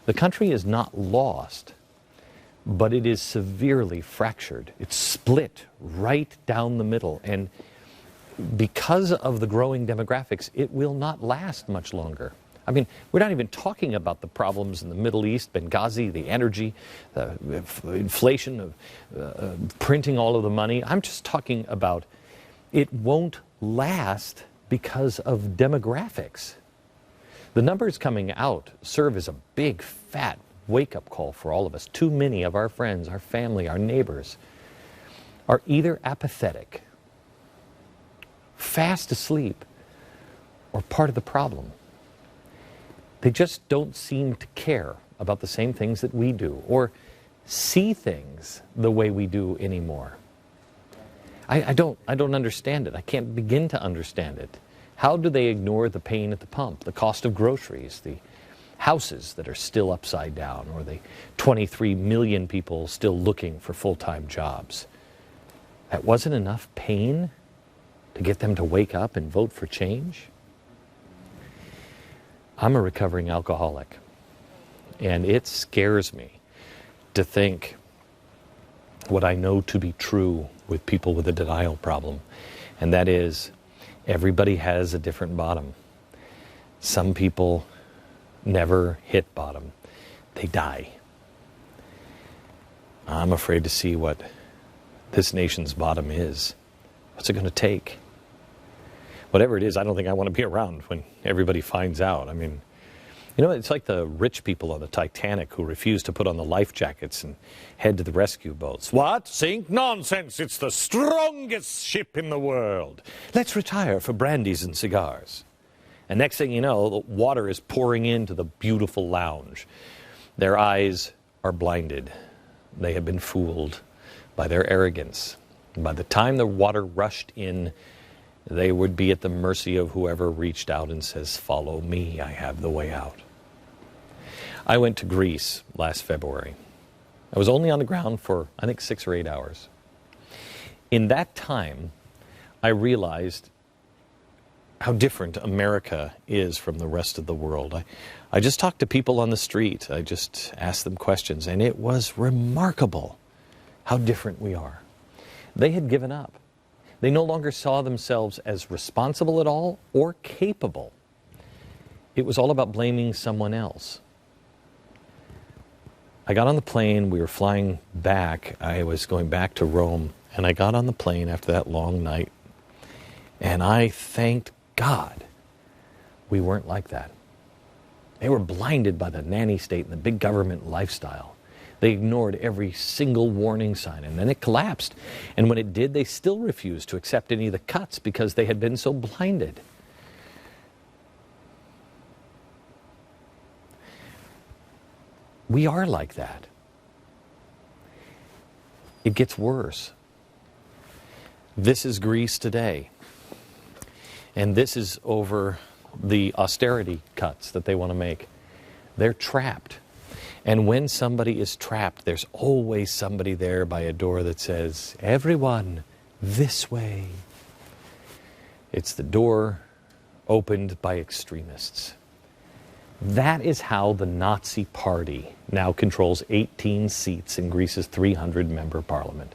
The country is not lost, but it is severely fractured. It's split right down the middle. And because of the growing demographics, it will not last much longer. I mean, we're not even talking about the problems in the Middle East, Benghazi, the energy, the inflation of printing all of the money. I'm just talking about it won't last because of demographics. The numbers coming out serve as a big, fat wake-up call for all of us. Too many of our friends, our family, our neighbors are either apathetic, fast asleep, or part of the problem. They just don't seem to care about the same things that we do, or see things the way we do anymore. I don't understand it. I can't begin to understand it. How do they ignore the pain at the pump, the cost of groceries, the houses that are still upside down, or the 23 million people still looking for full-time jobs? That wasn't enough pain to get them to wake up and vote for change? I'm a recovering alcoholic, and it scares me to think what I know to be true with people with a denial problem, and that is everybody has a different bottom. Some people never hit bottom. They die. I'm afraid to see what this nation's bottom is. What's it going to take? Whatever it is, I don't think I want to be around when everybody finds out. I mean, you know, it's like the rich people on the Titanic who refuse to put on the life jackets and head to the rescue boats. What? Sink? Nonsense! It's the strongest ship in the world. Let's retire for brandies and cigars. And next thing you know, the water is pouring into the beautiful lounge. Their eyes are blinded. They have been fooled by their arrogance. And by the time the water rushed in, they would be at the mercy of whoever reached out and says, "Follow me, I have the way out." I went to Greece last February. I was only on the ground for, I think, 6 or 8 hours. In that time, I realized how different America is from the rest of the world. I just talked to people on the street. I just asked them questions, and it was remarkable how different we are. They had given up. They no longer saw themselves as responsible at all or capable. It was all about blaming someone else. I got on the plane, we were flying back. I was going back to Rome, and I got on the plane after that long night, and I thanked God we weren't like that. They were blinded by the nanny state and the big government lifestyle. They ignored every single warning sign, and then it collapsed. And when it did, they still refused to accept any of the cuts because they had been so blinded. We are like that. It gets worse. This is Greece today. And this is over the austerity cuts that they want to make. They're trapped. And when somebody is trapped, there's always somebody there by a door that says, "Everyone, this way." It's the door opened by extremists. That is how the Nazi Party now controls 18 seats in Greece's 300-member parliament.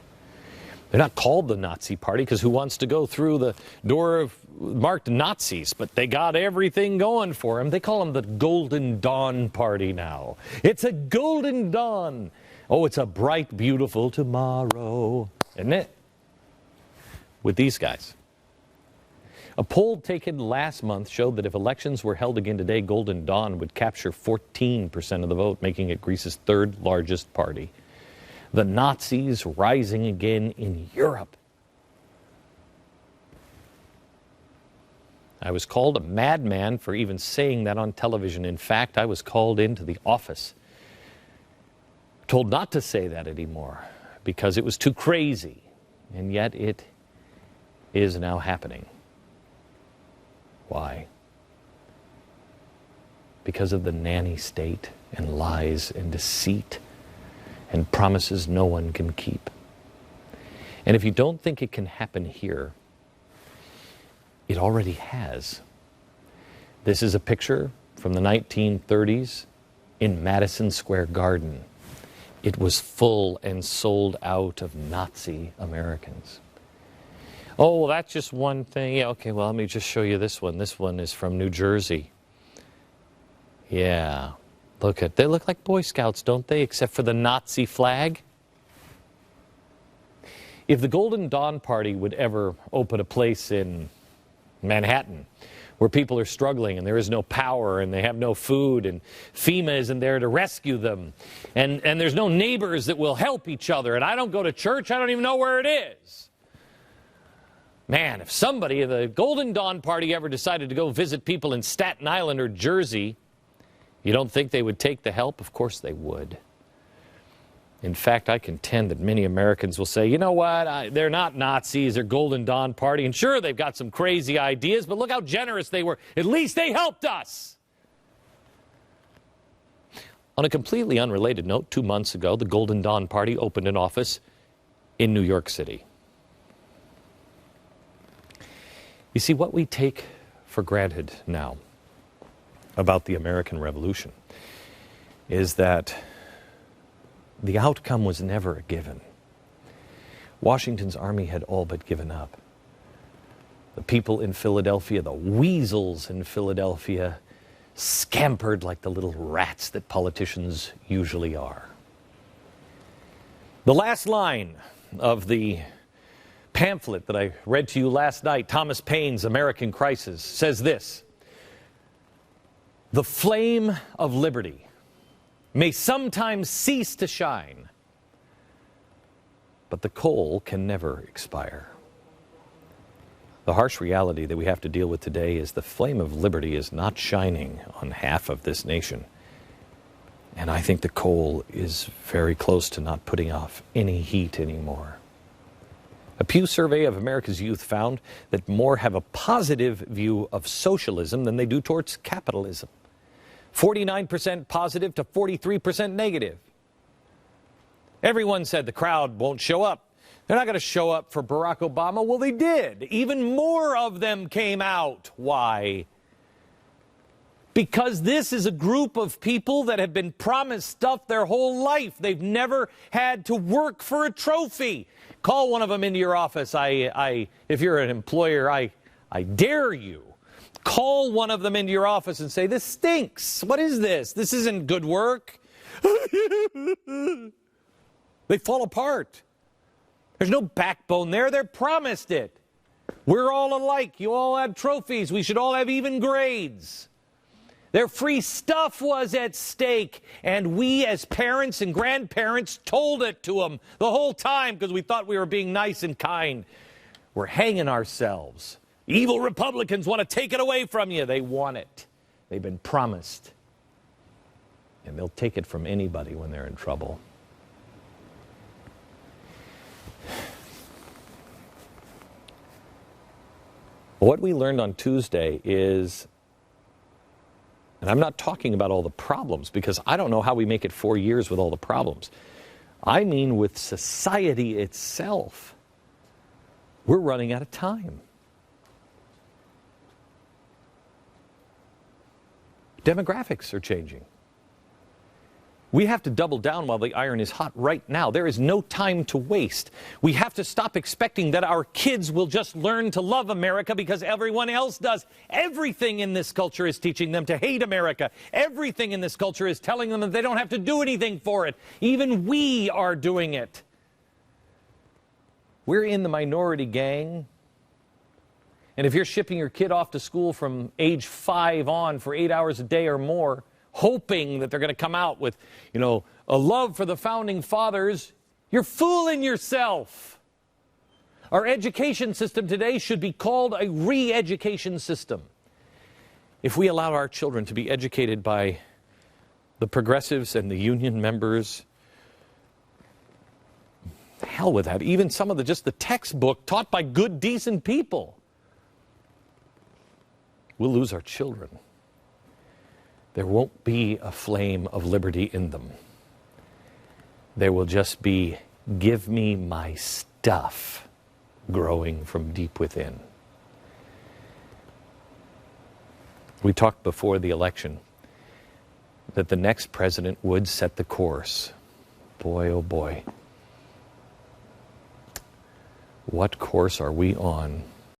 They're not called the Nazi Party because who wants to go through the door of marked Nazis? But they got everything going for them. They call them the Golden Dawn Party now. It's a golden dawn. Oh, it's a bright, beautiful tomorrow, isn't it? With these guys. A poll taken last month showed that if elections were held again today, Golden Dawn would capture 14% of the vote, making it Greece's third largest party. The Nazis rising again in Europe. I was called a madman for even saying that on television. In fact, I was called into the office, told not to say that anymore because it was too crazy. And yet it is now happening. Why? Because of the nanny state and lies and deceit and promises no one can keep. And if you don't think it can happen here, it already has. This is a picture from the 1930s in Madison Square Garden. It was full and sold out of Nazi Americans. Oh, well, that's just one thing. Yeah, okay, well, let me just show you this one. This one is from New Jersey. Yeah, they look like Boy Scouts, don't they? Except for the Nazi flag. If the Golden Dawn Party would ever open a place in Manhattan where people are struggling and there is no power and they have no food and FEMA isn't there to rescue them and there's no neighbors that will help each other and I don't go to church, I don't even know where it is. Man, if somebody, the Golden Dawn Party ever decided to go visit people in Staten Island or Jersey, you don't think they would take the help? Of course they would. In fact, I contend that many Americans will say, you know what, they're not Nazis, they're Golden Dawn Party, and sure, they've got some crazy ideas, but look how generous they were. At least they helped us. On a completely unrelated note, 2 months ago, the Golden Dawn Party opened an office in New York City. You see, what we take for granted now about the American Revolution is that the outcome was never a given. Washington's army had all but given up. The people in Philadelphia, the weasels in Philadelphia, scampered like the little rats that politicians usually are. The last line of the pamphlet that I read to you last night, Thomas Paine's American Crisis, says this: "The flame of liberty may sometimes cease to shine, but the coal can never expire." The harsh reality that we have to deal with today is the flame of liberty is not shining on half of this nation. And I think the coal is very close to not putting off any heat anymore. A Pew survey of America's youth found that more have a positive view of socialism than they do towards capitalism. 49% positive to 43% negative. Everyone said the crowd won't show up. They're not going to show up for Barack Obama. Well, they did. Even more of them came out. Why? Because this is a group of people that have been promised stuff their whole life. They've never had to work for a trophy. Call one of them into your office. If you're an employer, I dare you. Call one of them into your office and say, "This stinks. What is this? This isn't good work." They fall apart. There's no backbone there. They're promised it. We're all alike. You all have trophies. We should all have even grades. Their free stuff was at stake, and we as parents and grandparents told it to them the whole time because we thought we were being nice and kind. We're hanging ourselves. Evil Republicans want to take it away from you. They want it. They've been promised. And they'll take it from anybody when they're in trouble. What we learned on Tuesday is, and I'm not talking about all the problems because I don't know how we make it 4 years with all the problems. I mean with society itself. We're running out of time. Demographics are changing. We have to double down while the iron is hot right now. There is no time to waste. We have to stop expecting that our kids will just learn to love America because everyone else does. Everything in this culture is teaching them to hate America. Everything in this culture is telling them that they don't have to do anything for it. Even we are doing it. We're in the minority gang. And if you're shipping your kid off to school from age 5 on for 8 hours a day or more, hoping that they're going to come out with, a love for the founding fathers, you're fooling yourself. Our education system today should be called a re-education system. If we allow our children to be educated by the progressives and the union members, hell with that. Even some of the textbook taught by good, decent people, we'll lose our children. There won't be a flame of liberty in them. There will just be, "Give me my stuff," growing from deep within. We talked before the election that the next president would set the course. Boy, oh boy. What course are we on?